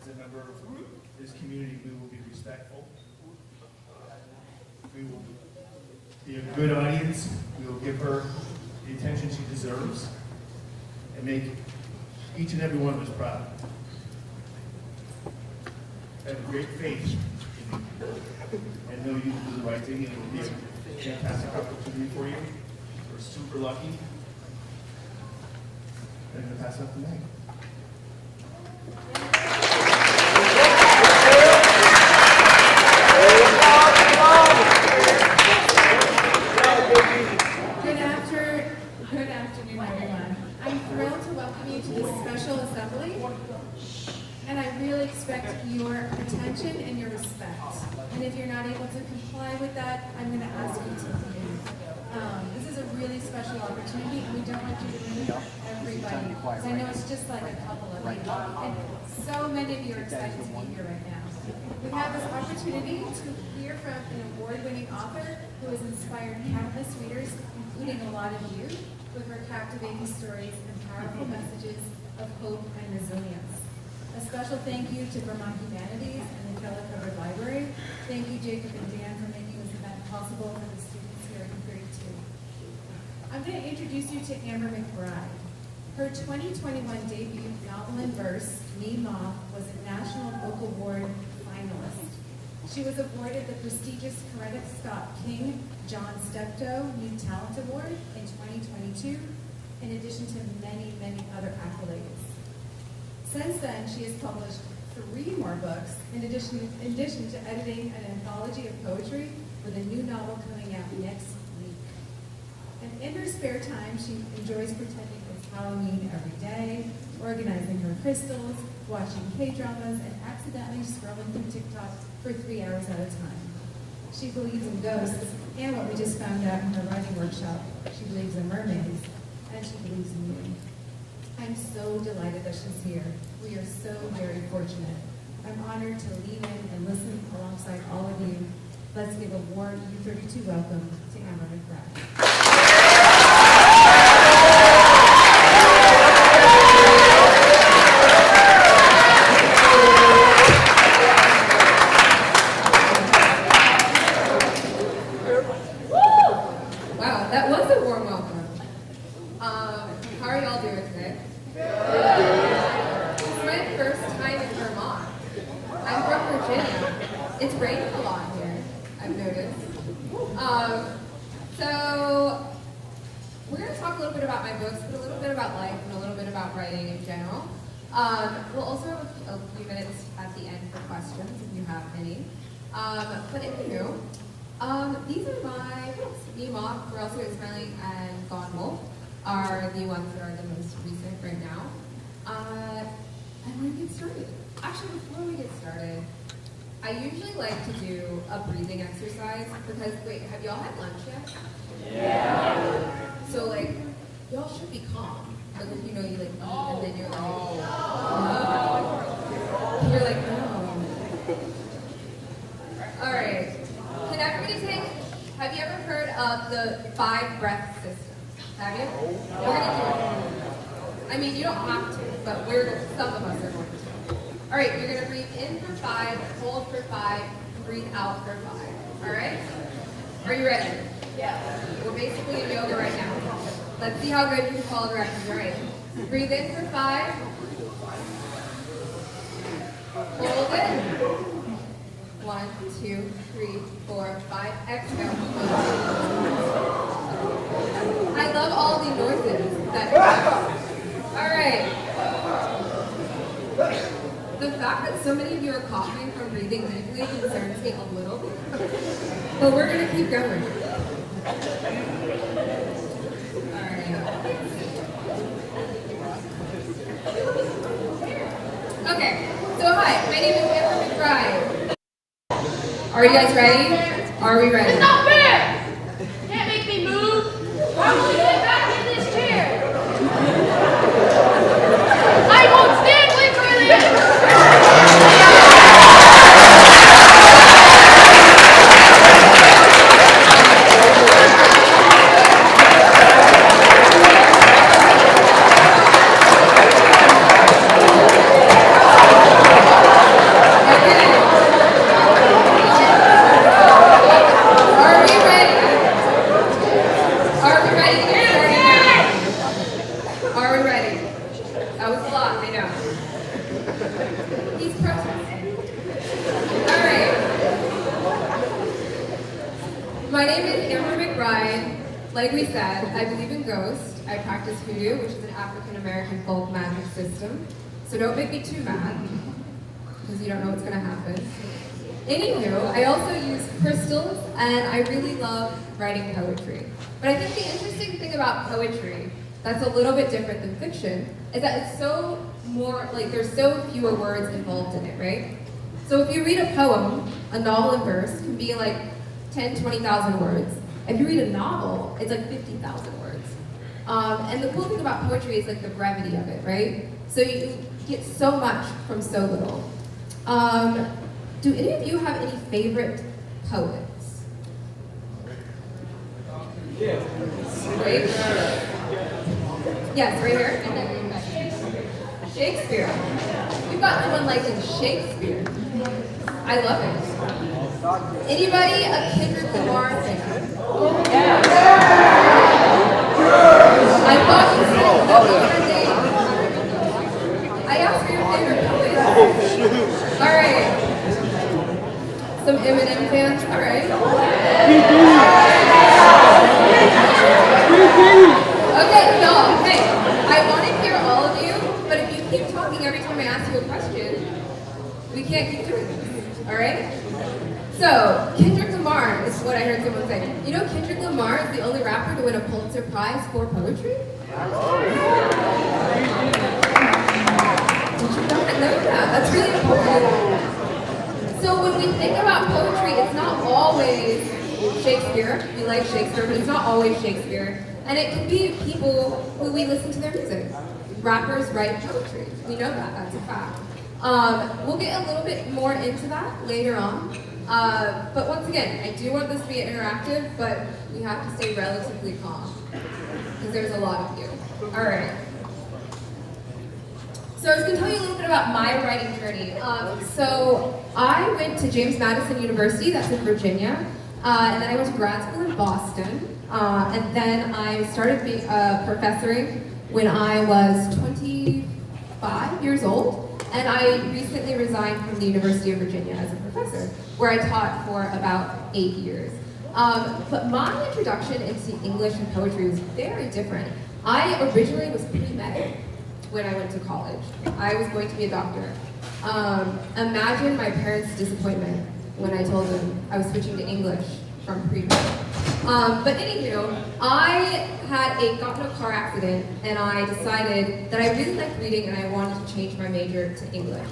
as a member of this community, we will be respectful. We will be a good audience. We will give her the attention she deserves and make each and every one of us proud. I have great faith in you and know you will do the right thing, and it will be a fantastic opportunity for you. We're super lucky. I'm going to pass it up to Meg. Good afternoon, everyone. I'm thrilled to welcome you to this special assembly, and I really expect your attention and your respect. And if you're not able to comply with that, I'm going to ask you to leave. This is a really special opportunity, and we don't want you to leave everybody. So I know it's just like a couple of you, and so many of you are excited to be here right now. We have this opportunity to hear from an award-winning author who has inspired countless readers, including a lot of you, with her captivating stories and powerful messages of hope and resilience. A special thank you to Vermont Humanities and the Keller Covered Library. Thank you, Jacob and Dan, for making this event possible for the students here in grade 2. I'm going to introduce you to Amber McBride. Her 2021 debut novel in verse, Me Moth, was a National Book Award finalist. She was awarded the prestigious Coretta Scott King John Steptoe New Talent Award in 2022, in addition to many, many other accolades. Since then, she has published 3 more books, in addition to editing an anthology of poetry with a new novel coming out next week. And in her spare time, she enjoys pretending it's Halloween every day, organizing her crystals, watching K-dramas, and accidentally scrolling through TikTok for 3 hours at a time. She believes in ghosts, and what we just found out in her writing workshop, she believes in mermaids, and she believes in you. I'm so delighted that she's here. We are so very fortunate. I'm honored to lean in and listen alongside all of you. Let's give a warm U32 welcome to Amber McBride. We'll also have a few minutes at the end for questions if you have any. But anywho, these are my books. Me Moth, We're Also Smiling, and Gone Wolf are the ones that are the most recent right now. And we're gonna get started. Actually, before we get started, I usually like to do a breathing exercise because, wait, have y'all had lunch yet? Yeah. So, like, y'all should be calm. Like, if you know you, like, eat and then you're like, no. You're like, no. All right. Can everybody have you ever heard of the 5 breath system? Have you? We're going to do it. I mean, you don't have to, but some of us are going to. All right, you're going to breathe in for 5, hold for 5, breathe out for 5. All right? Are you ready? Yeah. We're basically in yoga right now. Let's see how good you can follow directions. All right. Breathe in for 5. Hold it. 1, 2, 3, 4, 5. Exhale. I love all the noises that all right. The fact that so many of you are coughing from breathing deeply concerns me a little bit. But we're going to keep going. Okay, so hi, my name is Amber McBride. Are you guys ready? Are we ready? It's not fair! Can't make me move. I will sit back in this chair. I won't stand for this! my name is McBride. Like we said, I believe in ghosts. I practice hoodoo, which is an African-American folk magic system. So don't make me too mad, because you don't know what's going to happen. Anywho, I also use crystals, and I really love writing poetry. But I think the interesting thing about poetry that's a little bit different than fiction is that it's so more, like there's so fewer words involved in it, right? So if you read a poem, a novel in verse can be like 10, 20,000 words. If you read a novel, it's like 50,000 words. And the cool thing about poetry is like the brevity of it, right? So you get so much from so little. Do any of you have any favorite poets? Yeah. Right? Yes, right here. Shakespeare. You've got someone like in Shakespeare. I love it. Anybody a Kendrick Lamar fan? I thought you said no other name. I asked for your favorite poet. All right. Some Eminem fans, all right. Okay, y'all, hey, I want to hear all of you, but if you keep talking every time I ask you a question, we can't keep doing this, all right? So, Kendrick Lamar is what I heard someone say. You know Kendrick Lamar is the only rapper to win a Pulitzer Prize for poetry? Did you not know that? That's really important. So when we think about poetry, it's not always Shakespeare. We like Shakespeare, but it's not always Shakespeare. And it can be people who we listen to their music. Rappers write poetry. We know that, that's a fact. We'll get a little bit more into that later on. But once again, I do want this to be interactive, but we have to stay relatively calm, because there's a lot of you. All right. So I was going to tell you a little bit about my writing journey. So I went to James Madison University, that's in Virginia, and then I went to grad school in Boston, and then I started being professoring when I was 25 years old, and I recently resigned from the University of Virginia as a professor, where I taught for about 8 years. But my introduction into English and poetry was very different. I originally was pre-med when I went to college. I was going to be a doctor. Imagine my parents' disappointment when I told them I was switching to English from pre-med. But anywho, I had gotten a car accident, and I decided that I really liked reading and I wanted to change my major to English.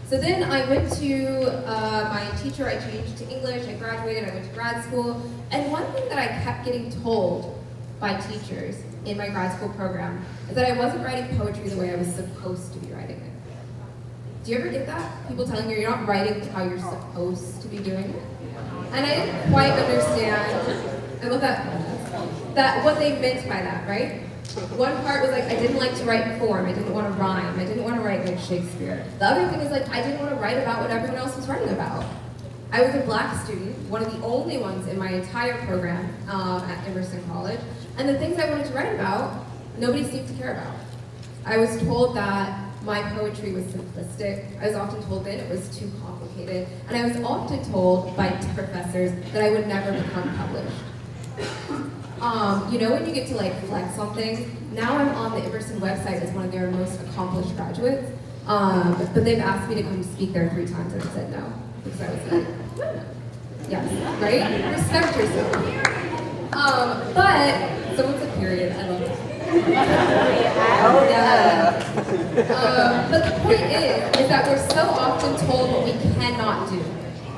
So then I went to my teacher, I changed to English, I graduated, I went to grad school, and one thing that I kept getting told by teachers in my grad school program is that I wasn't writing poetry the way I was supposed to be writing it. Do you ever get that? People telling you you're not writing how you're supposed to be doing it? And I didn't quite understand, I love that what they meant by that, right? One part was like, I didn't like to write form, I didn't want to rhyme, I didn't want to write like Shakespeare. The other thing is like, I didn't want to write about what everyone else was writing about. I was a black student, one of the only ones in my entire program at Emerson College, and the things I wanted to write about, nobody seemed to care about. I was told that my poetry was simplistic. I was often told that it was too complicated, and I was often told by professors that I would never become published. You know when you get to like flex on things? Now I'm on the Emerson website as one of their most accomplished graduates, but they've asked me to come speak there 3 times and I said no, because I was like, no. Yes, right? Respect yourself. But someone said period, I love it. Yeah. But the point is that we're so often told what we cannot do.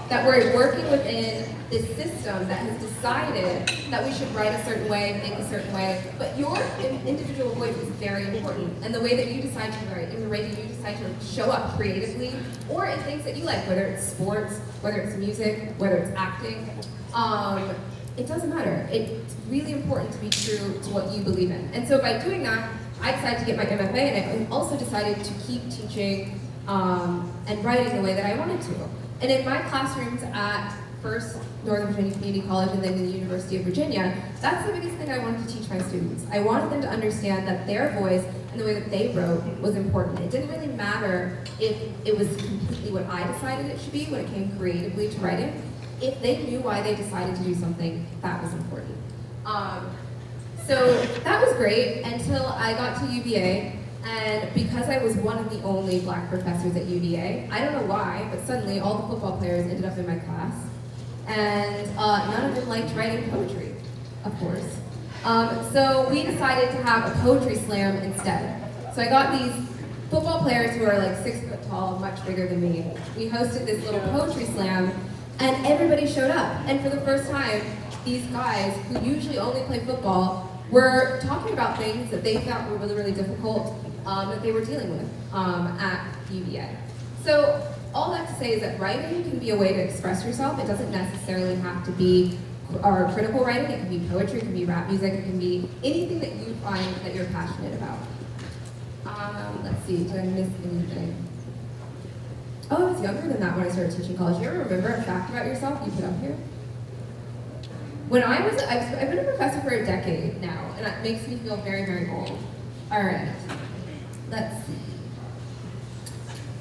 That we're working within this system that has decided that we should write a certain way, think a certain way, but your individual voice is very important. And the way that you decide to write, and the way that you decide to show up creatively, or in things that you like, whether it's sports, whether it's music, whether it's acting, it doesn't matter. It's really important to be true to what you believe in. And so by doing that, I decided to get my MFA, and I also decided to keep teaching and writing the way that I wanted to. And in my classrooms at first Northern Virginia Community College and then the University of Virginia, that's the biggest thing I wanted to teach my students. I wanted them to understand that their voice and the way that they wrote was important. It didn't really matter if it was completely what I decided it should be when it came creatively to writing. if they knew why they decided to do something, that was important. So that was great until I got to UVA, and because I was one of the only black professors at UVA, I don't know why, but suddenly all the football players ended up in my class, and none of them liked writing poetry, of course. So we decided to have a poetry slam instead. So I got these football players who are like 6 foot tall, much bigger than me. We hosted this little poetry slam, and everybody showed up. And for the first time, these guys, who usually only play football, were talking about things that they found were really, really difficult that they were dealing with at UVA. So all that to say is that writing can be a way to express yourself. It doesn't necessarily have to be critical writing. It can be poetry, it can be rap music, it can be anything that you find that you're passionate about. Let's see, did I miss anything? Oh, I was younger than that when I started teaching college. Do you ever remember a fact about yourself you put up here? When I've been a professor for a decade now, and that makes me feel very, very old. All right, let's see.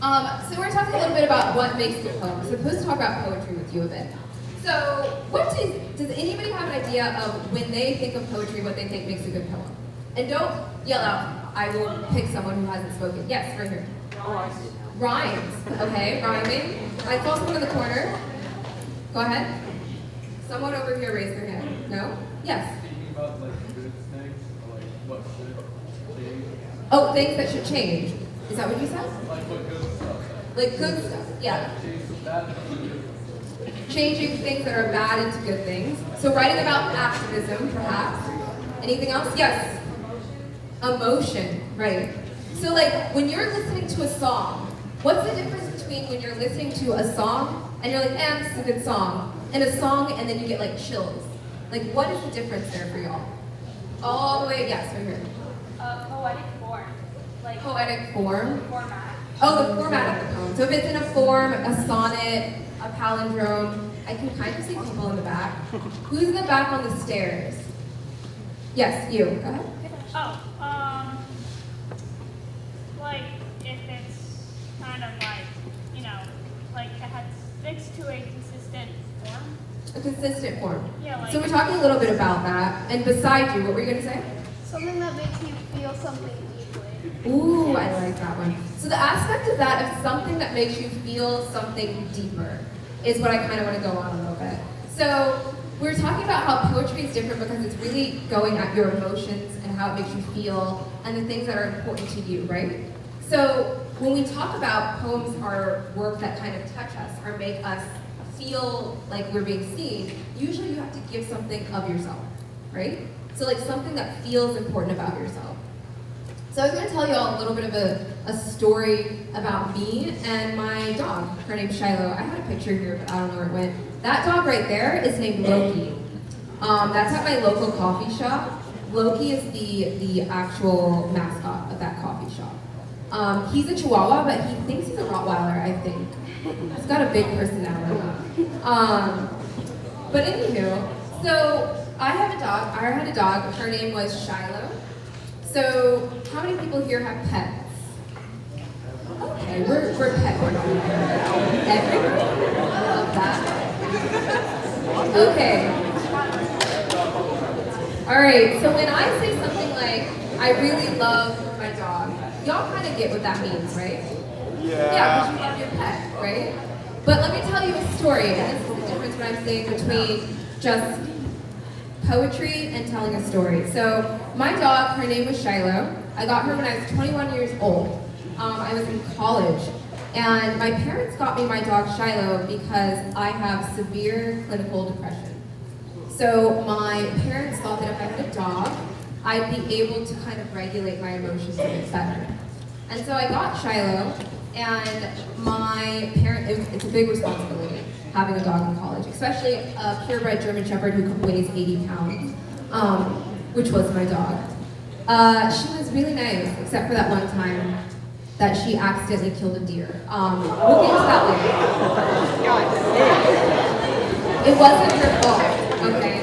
So we're talking a little bit about what makes a poem. So I'm supposed to talk about poetry with you a bit. So does anybody have an idea of when they think of poetry, what they think makes a good poem? And don't yell out. I will pick someone who hasn't spoken. Yes, right here. Rhymes. Okay, rhyming. I call someone in the corner. Go ahead. Someone over here raised their hand. No? Yes. Thinking about like good things, or like what should change. Oh, things that should change. Is that what you said? Like what good stuff. Like good stuff. Yeah. Change some bad things to good. Changing things that are bad into good things. So writing about activism, perhaps. Anything else? Yes. Emotion, right. So like when you're listening to a song, what's the difference between when you're listening to a song and you're like, this is a good song, and a song and then you get like chills? Like what is the difference there for y'all? All the way, yes, right here. Poetic form. Like Poetic form. format. Oh, the format of the poem. So if it's in a form, a sonnet, a palindrome, I can kind of see people in the back. Who's in the back on the stairs? Yes, you. Go ahead. Like if it's kind of like, like it has fixed to a consistent form. A consistent form. Yeah, like. So we're talking a little bit about that. And beside you, what were you going to say? Something that makes you feel something deeply. Ooh, I like that one. So the aspect of that, of something that makes you feel something deeper, is what I kind of want to go on a little bit. So we're talking about how poetry is different because it's really going at your emotions and how it makes you feel and the things that are important to you, right? So when we talk about poems are work that kind of touch us or make us feel like we're being seen, usually you have to give something of yourself, right? So like something that feels important about yourself. So I was going to tell you all a little bit of a story about me and my dog. Her name's Shiloh. I had a picture here, but I don't know where it went. That dog right there is named Loki. That's at my local coffee shop. Loki is the actual mascot of that coffee shop. He's a Chihuahua, but he thinks he's a Rottweiler, I think. He's got a big personality. But anywho, so I had a dog. Her name was Shiloh. So how many people here have pets? Okay, we're pet people. Everybody? I love that. Okay. All right, so when I say something like, I really love my dog, y'all kind of get what that means, right? Yeah, because you love your pet, right? But let me tell you a story, and this is the difference what I'm saying between just poetry and telling a story. So my dog, her name was Shiloh. I got her when I was 21 years old. I was in college, and my parents got me my dog Shiloh because I have severe clinical depression. So my parents thought that if I had a dog, I'd be able to kind of regulate my emotions a bit better. And so I got Shiloh, and my it's a big responsibility having a dog in college, especially a purebred German Shepherd who weighs 80 pounds, which was my dog. She was really nice, except for that one time that she accidentally killed a deer. We'll get to that later. It wasn't her fault, okay?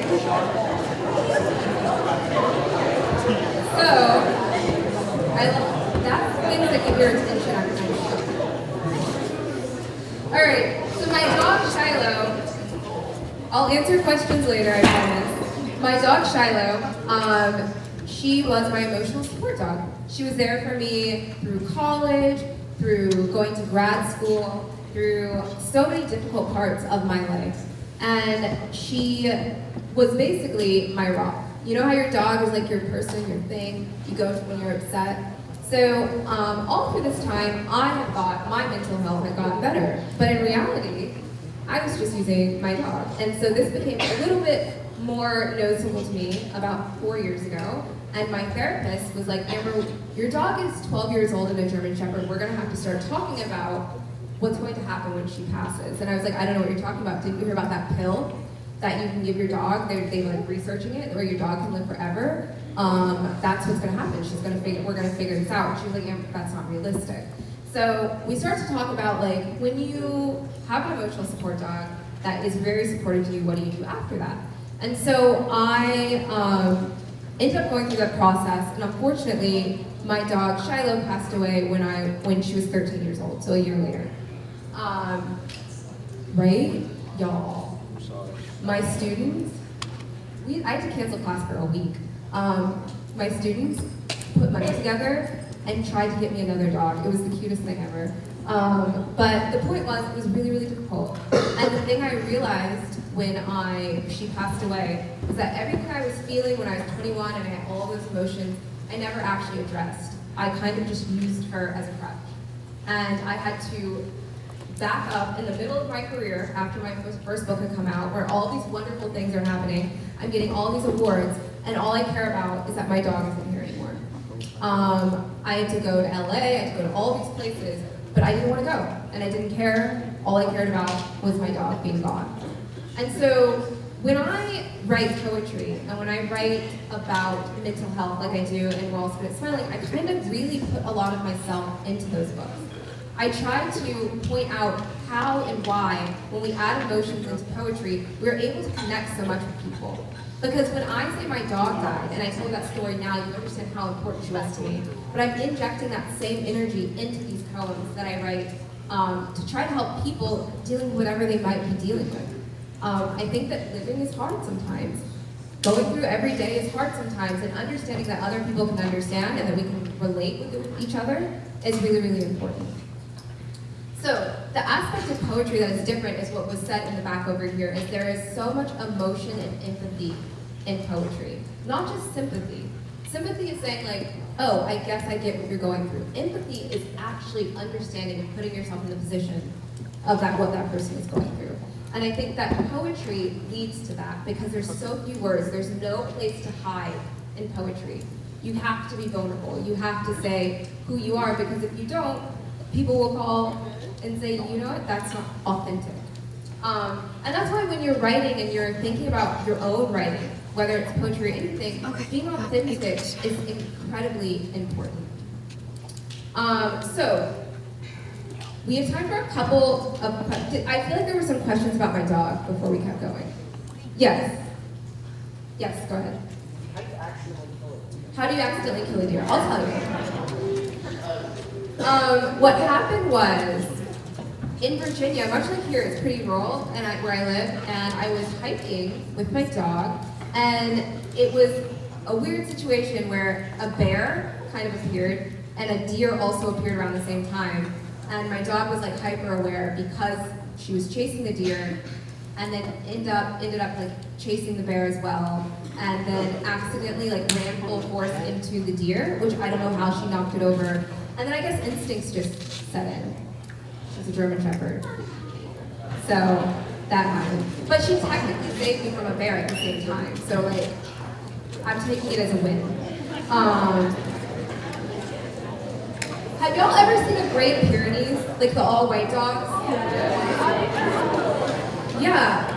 So, that's things that get your attention on time. Alright, so my dog Shiloh, I'll answer questions later, I promise. My dog Shiloh, she was my emotional support dog. She was there for me through college, through going to grad school, through so many difficult parts of my life. And she was basically my rock. You know how your dog is like your person, your thing, you go to when you're upset? So all through this time, I had thought my mental health had gotten better. But in reality, I was just using my dog. And so this became a little bit more noticeable to me about 4 years ago. And my therapist was like, Amber, your dog is 12 years old and a German Shepherd. We're gonna have to start talking about what's going to happen when she passes. And I was like, I don't know what you're talking about. Didn't you hear about that pill that you can give your dog? They were like researching it, where your dog can live forever. That's what's gonna happen. We're gonna figure this out. She was like, Amber, that's not realistic. So we start to talk about like, when you have an emotional support dog that is very supportive to you, what do you do after that? And so I ended up going through that process, and unfortunately, my dog Shiloh passed away when she was 13 years old, so a year later. Right, y'all? My students, I had to cancel class for a week. My students put money together and tried to get me another dog. It was the cutest thing ever. But the point was, it was really, really difficult. And the thing I realized when she passed away was that everything I was feeling when I was 21 and I had all those emotions, I never actually addressed. I kind of just used her as a crutch. And I had to back up in the middle of my career after my first book had come out, where all these wonderful things are happening. I'm getting all these awards, and all I care about is that my dog isn't here anymore. I had to go to LA, I had to go to all these places, but I didn't want to go, and I didn't care. All I cared about was my dog being gone. And so when I write poetry, and when I write about mental health like I do in We're All Spin It Smiling, I kind of really put a lot of myself into those books. I try to point out how and why, when we add emotions into poetry, we're able to connect so much with people. Because when I say my dog died, and I tell you that story now, you understand how important she was to me. But I'm injecting that same energy into these poems that I write to try to help people dealing with whatever they might be dealing with. I think that living is hard sometimes. Going through every day is hard sometimes, and understanding that other people can understand and that we can relate with each other is really, really important. So, the aspect of poetry that is different is what was said in the back over here, is there is so much emotion and empathy in poetry. Not just sympathy. Sympathy is saying like, oh, I guess I get what you're going through. Empathy is actually understanding and putting yourself in the position of what that person is going through. And I think that poetry leads to that, because there's so few words, there's no place to hide in poetry. You have to be vulnerable. You have to say who you are, because if you don't, people will call and say, you know what, that's not authentic. And that's why when you're writing and you're thinking about your own writing, whether it's poetry or anything, being authentic is incredibly important. So, we have time for a couple of questions. I feel like there were some questions about my dog before we kept going. Yes. Yes, go ahead. How do you accidentally kill a deer? I'll tell you. What happened was, in Virginia, much like here, it's pretty rural where I live, and I was hiking with my dog, and it was a weird situation where a bear kind of appeared, and a deer also appeared around the same time. And my dog was like hyper aware because she was chasing the deer, and then ended up like chasing the bear as well, and then accidentally like ran full force into the deer, which I don't know how she knocked it over. And then I guess instincts just set in. She's a German Shepherd, so that happened. But she technically saved me from a bear at the same time, so like I'm taking it as a win. Have y'all ever seen a Great Pyrenees, like the all-white dogs? Yeah,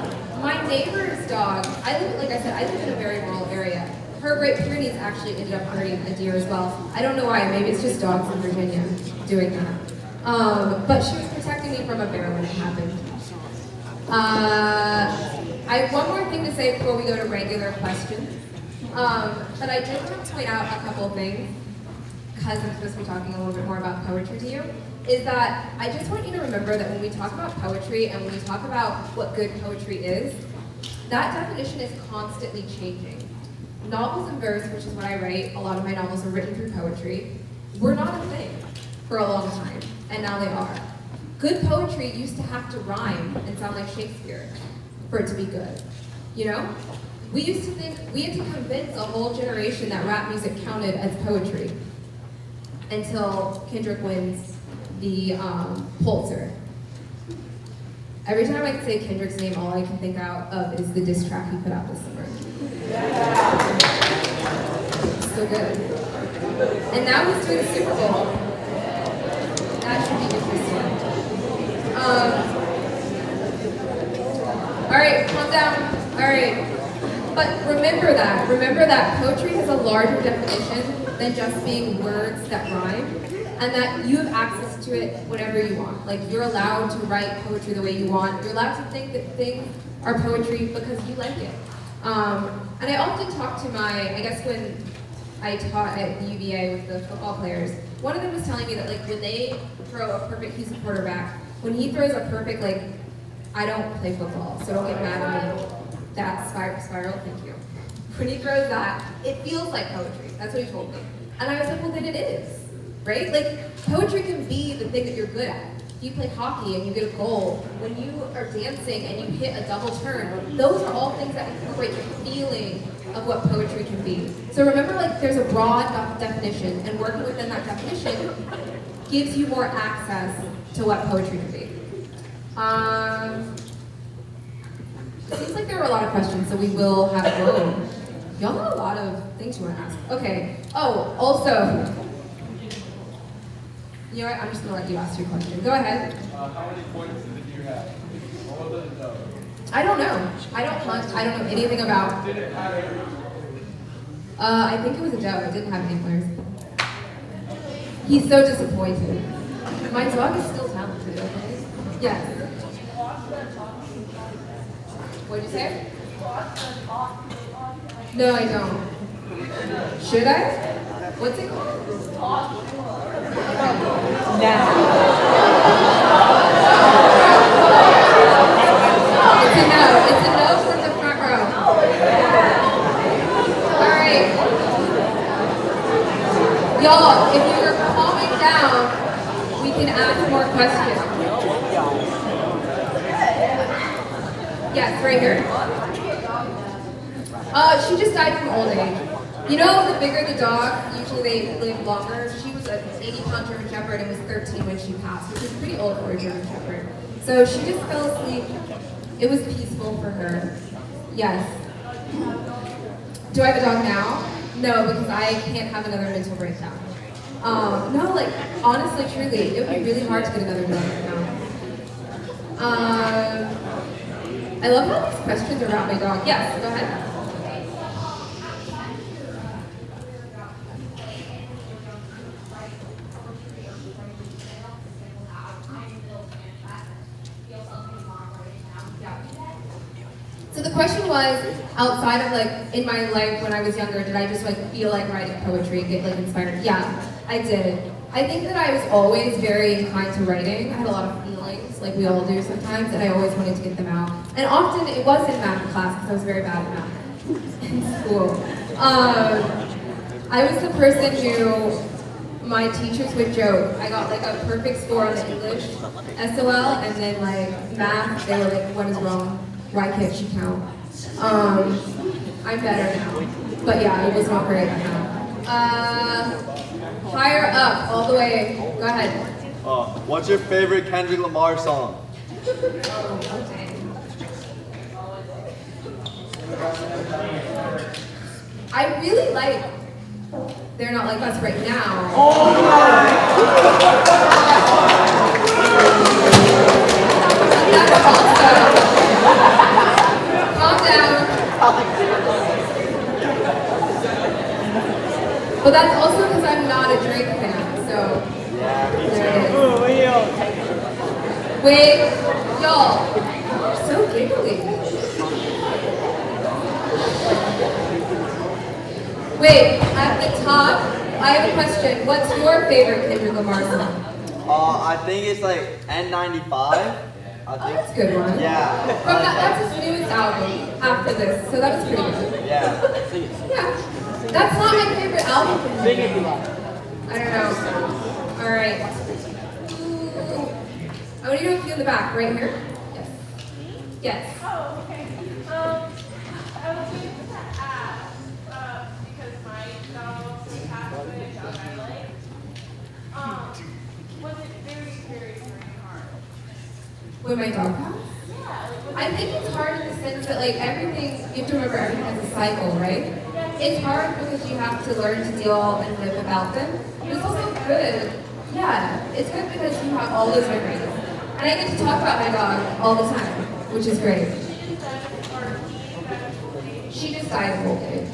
my neighbor's dog, I live in a very rural area. Her Great Pyrenees actually ended up hurting a deer as well. I don't know why, maybe it's just dogs in Virginia doing that. But she was protecting me from a bear when it happened. I have one more thing to say before we go to regular questions. But I did want to point out a couple of things, because I'm supposed to be talking a little bit more about poetry to you, is that I just want you to remember that when we talk about poetry and when we talk about what good poetry is, that definition is constantly changing. Novels in verse, which is what I write, a lot of my novels are written through poetry, were not a thing for a long time, and now they are. Good poetry used to have to rhyme and sound like Shakespeare for it to be good. You know? We used to think, we had to convince a whole generation that rap music counted as poetry until Kendrick wins the Pulitzer. Every time I say Kendrick's name, all I can think out of is the diss track he put out this summer. So good. And now he's doing the Super Bowl. That should be interesting. All right, calm down. All right. But remember that poetry has a larger definition than just being words that rhyme, and that you have access to it whenever you want. Like, you're allowed to write poetry the way you want. You're allowed to think that things are poetry because you like it. And I often talk to I guess when I taught at UVA with the football players, one of them was telling me that, like, when they throw a perfect, he's a quarterback, when he throws a perfect, like, I don't play football, so don't get mad at me. That spiral, thank you. When he throws that, it feels like poetry. That's what he told me. And I was like, well, then it is, right? Like, poetry can be the thing that you're good at. If you play hockey and you get a goal, when you are dancing and you hit a double turn, those are all things that incorporate the feeling of what poetry can be. So remember, like, there's a broad definition, and working within that definition gives you more access to what poetry can be. It seems like there were a lot of questions, so we will have room. Y'all have a lot of things you want to ask. Okay. Oh, also, you know what? I'm just going to let you ask your question. Go ahead. How many points did you have? What was it? I don't know. I don't hunt. I don't know anything about. Did it have it? I think it was a doe. It didn't have antlers. He's so disappointed. My dog is still talented, okay? Yes. What'd you say? No, I don't. Should I? What's it called? It's a no. It's a no from the front row. All right. Y'all, if you're calming down, we can ask more questions. Yes, right here. She just died from old age. You know, the bigger the dog, usually they live longer. She was an 80-pound German Shepherd and was 13 when she passed, which is pretty old for a German Shepherd. So she just fell asleep. It was peaceful for her. Yes. Do I have a dog now? No, because I can't have another mental breakdown. No, like, honestly, truly, it would be really hard to get another dog now. I love how these questions are about my dog. Yes, go ahead. So the question was, outside of, like, in my life when I was younger, did I just, like, feel like writing poetry and get, like, inspired? Yeah, I did. I think that I was always very inclined to writing. I had a lot of feelings, like we all do sometimes, and I always wanted to get them out. And often it was in math class, because I was very bad at math in school. I was the person who my teachers would joke. I got, like, a perfect score on the English SOL, and then, like, math, they were like, what is wrong? Why can't she count? I'm better now. But yeah, it was not great at math. Higher up, all the way. Go ahead. What's your favorite Kendrick Lamar song? I really like They're Not Like Us right now. That's also, calm down. But that's also because I'm not a Drake fan, so there it is. Wait, y'all, so giggly. Wait, at the top, I have a question. What's your favorite Kendrick Lamar song? I think it's like N95. I Oh, think. that's a good one. Yeah. From that's his newest album after this, so that was pretty good. Yeah. Yeah. That's not my favorite album. I don't know. Alright. I want to go with you in the back, right here. Yes. Yes. Oh, okay. I was going to ask, because my dog passed away, a dog I like. Was it very, very, very hard? When my dog passed? Yeah. I think it's hard in the sense that like everything, you have to remember everything has a cycle, right? It's hard because you have to learn to deal and live without them. But it's also good. Yeah, it's good because you have all those memories. And I get to talk about my dog all the time, which is great. She just died of old age.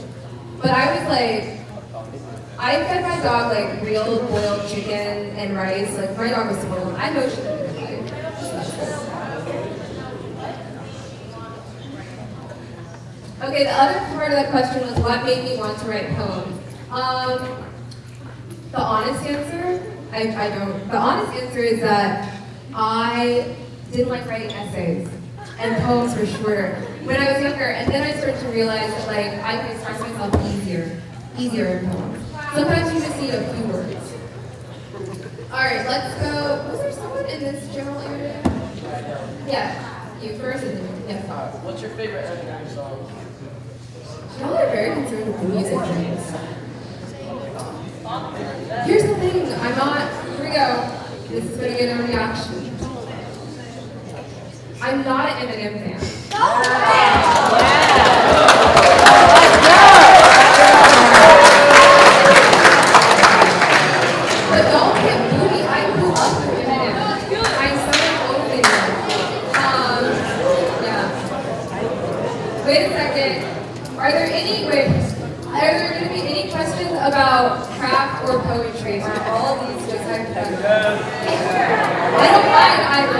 But I was like, I fed my dog like real boiled chicken and rice. Like my dog was spoiled. I know she didn't like. Okay, the other part of that question was what made me want to write poems. The honest answer, I don't. The honest answer is that I didn't like writing essays, and poems were shorter when I was younger. And then I started to realize that like I could express myself easier in poems. Sometimes you just need a few words. All right, let's go. Was there someone in this general area? Yeah, you first, and then yeah. What's your favorite Eminem song? Y'all are very concerned with the music things. Here's the thing, I'm not, here we go. This is gonna get a reaction. I'm not an Eminem fan. But don't get moody, I grew up with Eminem. I started opening them. Yeah. Wait a second. Are there going to be any questions about craft or poetry? Or are all of these just hypothetical? I don't mind either.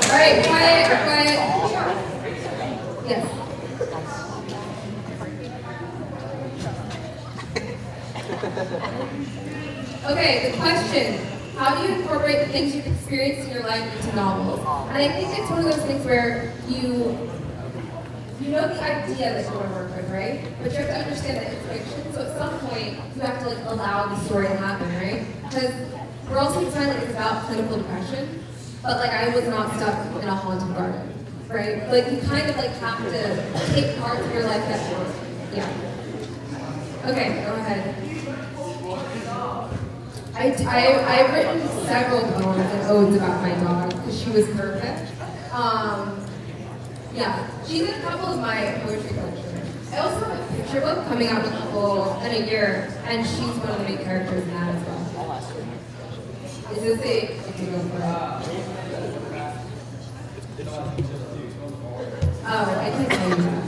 All right, quiet. Yes. Okay, the question. How do you incorporate the things you've experienced in your life into novels? And I think it's one of those things where you know the idea that you want to work with, right? But you have to understand that it's fiction, so at some point you have to like allow the story to happen, right? Because Girls Hate Silent is about clinical depression, but like I was not stuck in a haunted garden, right? Like you kind of like have to take parts of your life that yeah. Okay, go ahead. I've written several poems and odes about my dog because she was perfect. Yeah, she's in a couple of my poetry collections. I also have a picture book coming out in a year, and she's one of the main characters in that as well. Is this a? If you go for it. Oh, I can't tell you that.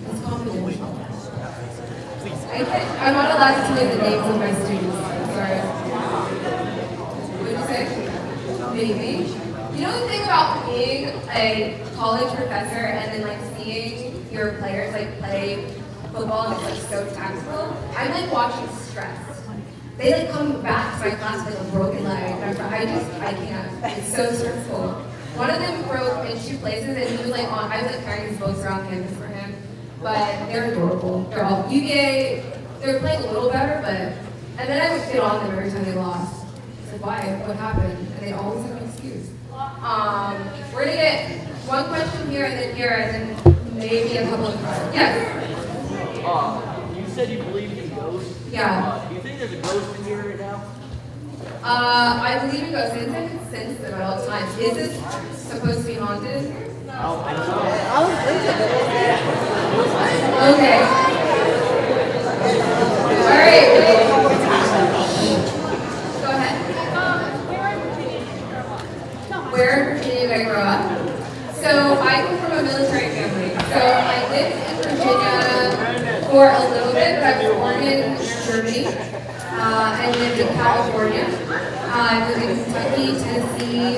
It's confidential. I'm not allowed to tell you the names of my students. Sorry. What did you say? Maybe. You know the thing about being a college professor and then like seeing your players like play football and it's like so tactical? I'm like watching stress. They like come back to my class with a broken leg. I can't. It's so stressful. One of them broke in 2 places and he was like I was like carrying his books around campus for him. But they're adorable. They're all UVA. They're playing a little better, and then I would get on them every time they lost. It's like, why? What happened? And they always have an excuse. We're gonna get one question here, and then maybe a couple of cards. Yes? You said you believe in ghosts? Yeah. Do you think there's a ghost in here right now? I believe in ghosts. I can sense them at all times. Is this supposed to be haunted? I don't think so. Okay. All right. Go ahead. Where in Virginia did I grow up? So I come from a military family. So I lived in Virginia for a little bit, but I was born in Germany. I lived in California. I lived in Kentucky, Tennessee,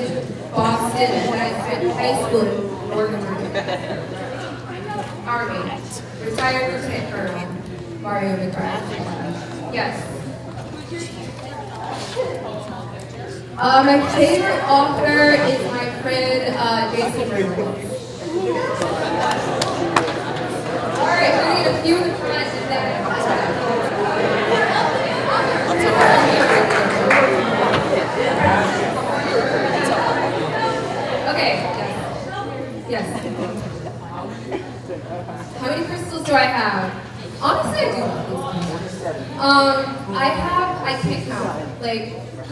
Boston, and I spent high school in Oregon, Virginia. Army. Retired Lieutenant Colonel Mario McBride. Yes. My favorite author is my friend Jason Reynolds. Alright, we're gonna get a few in the front and then. Okay, yes. How many crystals do I have? Honestly, I do love these crystals. I can't count. Like,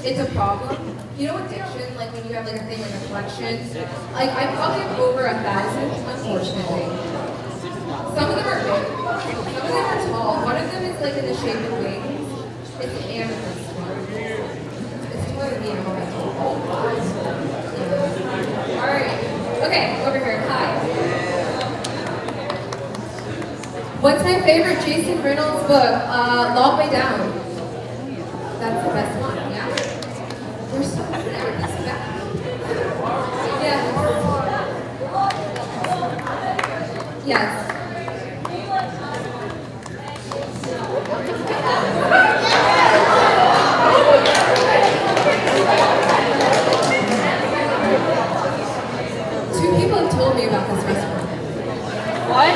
it's a problem. You know addiction, like when you have like a thing like a collection? Like, I probably have over 1,000, unfortunately. Some of them are big, some of them are tall. One of them is like in the shape of wings. It's an amethyst one. It's taller than me, I'm already tall. Alright, okay, over here, hi. What's my favorite Jason Reynolds book? Long Way Down. That's the best one, yeah? We're so good at everything's back. Yeah. Yes. Two people have told me about this restaurant. What?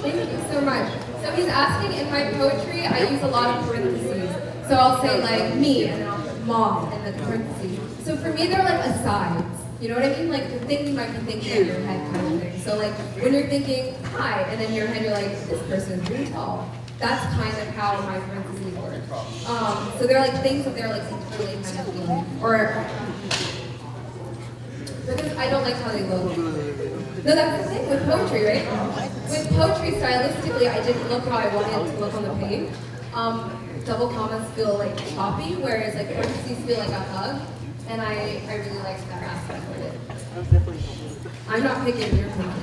Thank you so much. So he's asking, in my poetry, I use a lot of parentheses. So I'll say like me, and then I'll put mom, and then parentheses. So for me, they're like asides. You know what I mean? Like the thing you might be thinking in your head kind of thing. So like when you're thinking, hi, and then in your head you're like, this person is really tall. That's kind of how my parentheses work. So they're like things that they're like really kind of feeling. Or, because I don't like how they look. No, that's the thing with poetry, right? With poetry, stylistically, I didn't look how I wanted to look on the page. Double commas feel like choppy, whereas like parentheses feel like a hug. And I really like that aspect of it. I'm not picking your opinion.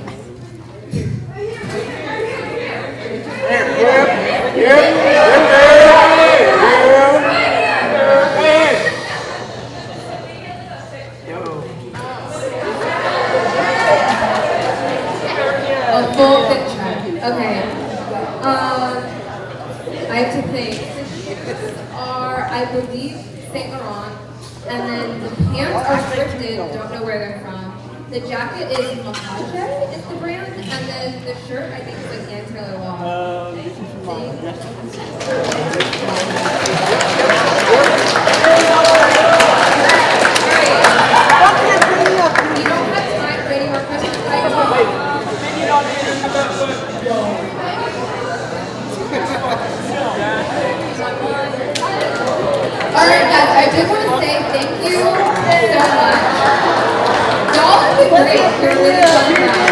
A full picture. Okay. I have to think. These are, I believe, Saint Laurent. And then the pants are thrifted, don't know where they're from. The jacket is Mahaje, is the brand. And then the shirt, I think, is like Ann Taylor Law. You don't have time for any more questions. Alright guys, I just want to say thank you so much. Y'all have been great. You're really fun guys.